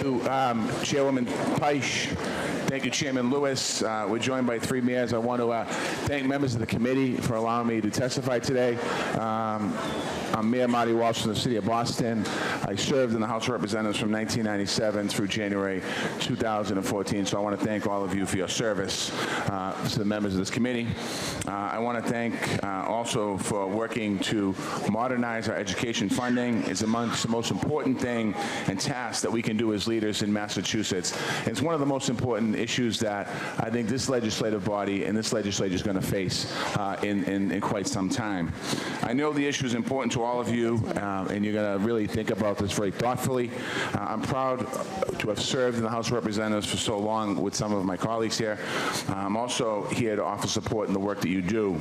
you, Chairwoman Peisch. Thank you, Chairman Lewis. We're joined by three mayors. I want to thank members of the committee for allowing me to testify today. I'm Mayor Marty Walsh from the City of Boston. I served in the House of Representatives from 1997 through January 2014, so I want to thank all of you for your service to the members of this committee. I want to thank also for working to modernize our education funding. It's amongst the most important thing and tasks that we can do as leaders in Massachusetts. It's one of the most important issues that I think this legislative body and this legislature is going to face in quite some time. I know the issue is important to all of you, and you're going to really think about this very thoughtfully. I'm proud to have served in the House of Representatives for so long with some of my colleagues here. I'm also here to offer support in the work that you do.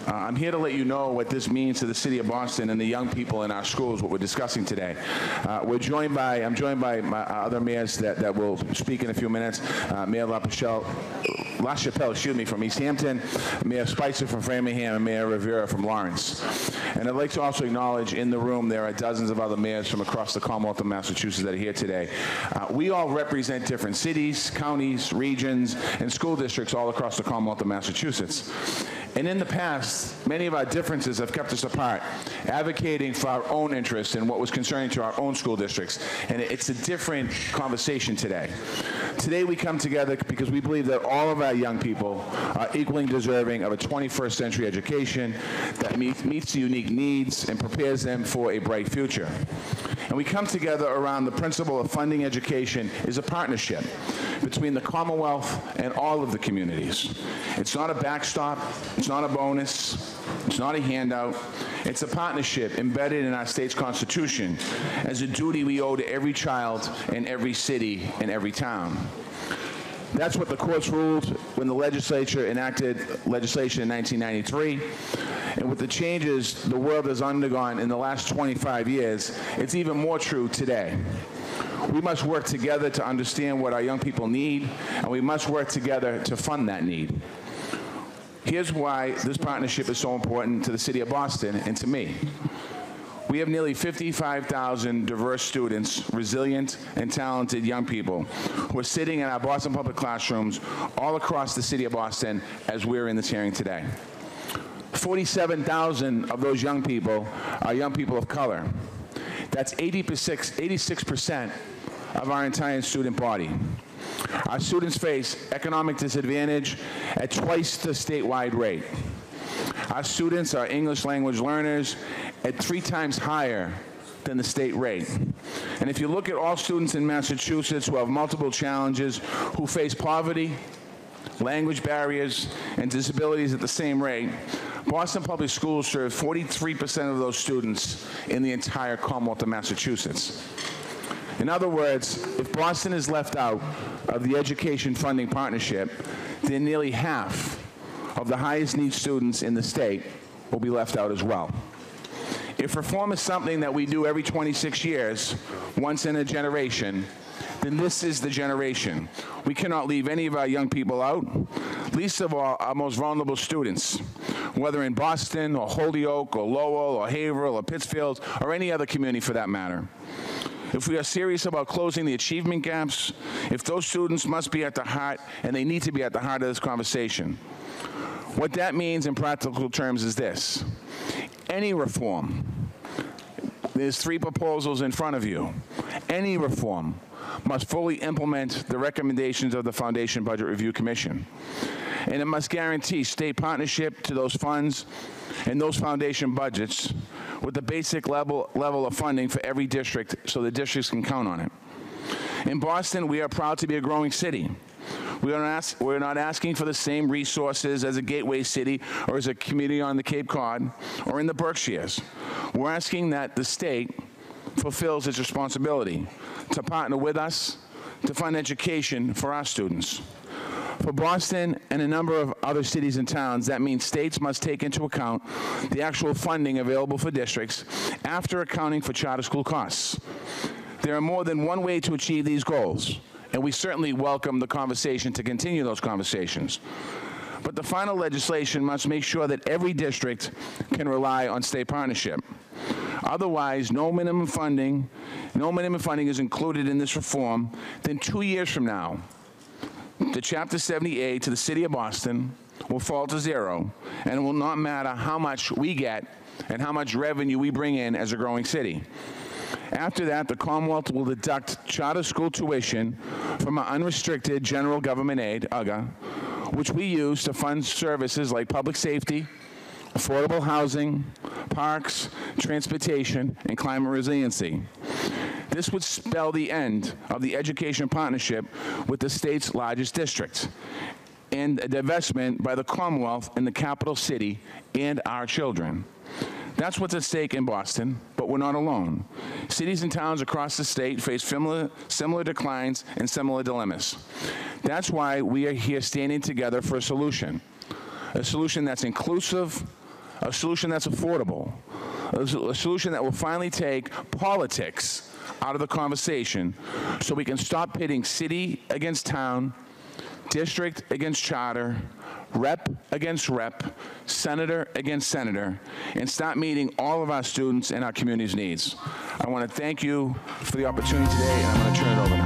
I'm here to let you know what this means to the City of Boston and the young people in our schools, what we're discussing today. I'm joined by my other mayors that will speak in a few minutes. Mayor LaChapelle, from East Hampton, Mayor Spicer from Framingham, and Mayor Rivera from Lawrence. And I'd like to also acknowledge in the room there are dozens of other mayors from across the Commonwealth of Massachusetts that are here today. We all represent different cities, counties, regions, and school districts all across the Commonwealth of Massachusetts. And in the past, many of our differences have kept us apart, advocating for our own interests and what was concerning to our own school districts. And it's a different conversation today. Today we come together because we believe that all of our young people are equally deserving of a 21st century education that meets the unique needs and prepares them for a bright future. And we come together around the principle of funding education is a partnership between the Commonwealth and all of the communities. It's not a backstop, it's not a bonus, it's not a handout. It's a partnership embedded in our state's constitution as a duty we owe to every child in every city and every town. That's what the courts ruled when the legislature enacted legislation in 1993. And with the changes the world has undergone in the last 25 years, it's even more true today. We must work together to understand what our young people need, and we must work together to fund that need. Here's why this partnership is so important to the City of Boston and to me. We have nearly 55,000 diverse students, resilient and talented young people who are sitting in our Boston public classrooms all across the City of Boston as we're in this hearing today. 47,000 of those young people are young people of color. That's 86% of our entire student body. Our students face economic disadvantage at twice the statewide rate. Our students are English language learners at 3 times higher than the state rate. And if you look at all students in Massachusetts who have multiple challenges, who face poverty, language barriers, and disabilities at the same rate, Boston Public Schools serve 43% of those students in the entire Commonwealth of Massachusetts. In other words, if Boston is left out of the education funding partnership, then nearly half of the highest need students in the state will be left out as well. If reform is something that we do every 26 years, once in a generation, then this is the generation. We cannot leave any of our young people out, least of all our most vulnerable students, whether in Boston or Holyoke or Lowell or Haverhill or Pittsfield or any other community for that matter. If we are serious about closing the achievement gaps, if those students must be at the heart, and they need to be at the heart of this conversation. What that means in practical terms is this. Any reform, there's 3 proposals in front of you. Any reform must fully implement the recommendations of the Foundation Budget Review Commission. And it must guarantee state partnership to those funds and those foundation budgets with the basic level of funding for every district so the districts can count on it. In Boston, we are proud to be a growing city. We're not asking for the same resources as a gateway city or as a community on the Cape Cod or in the Berkshires. We're asking that the state fulfills its responsibility to partner with us to fund education for our students. For Boston and a number of other cities and towns, that means states must take into account the actual funding available for districts after accounting for charter school costs. There are more than one way to achieve these goals, and we certainly welcome the conversation to continue those conversations. But the final legislation must make sure that every district can rely on state partnership. otherwise no minimum funding is included in this reform, then 2 years from now, the Chapter 70 aid to the City of Boston will fall to zero, and it will not matter how much we get and how much revenue we bring in as a growing city. After that, the Commonwealth will deduct charter school tuition from our unrestricted general government aid, UGA, which we use to fund services like public safety, affordable housing, parks, transportation, and climate resiliency. This would spell the end of the education partnership with the state's largest district and a divestment by the Commonwealth in the capital city and our children. That's what's at stake in Boston, but we're not alone. Cities and towns across the state face similar declines and similar dilemmas. That's why we are here standing together for a solution that's inclusive, a solution that's affordable, a solution that will finally take politics out of the conversation so we can stop pitting city against town, district against charter, rep against rep, senator against senator, and start meeting all of our students and our community's needs. I want to thank you for the opportunity today, and I'm going to turn it over now.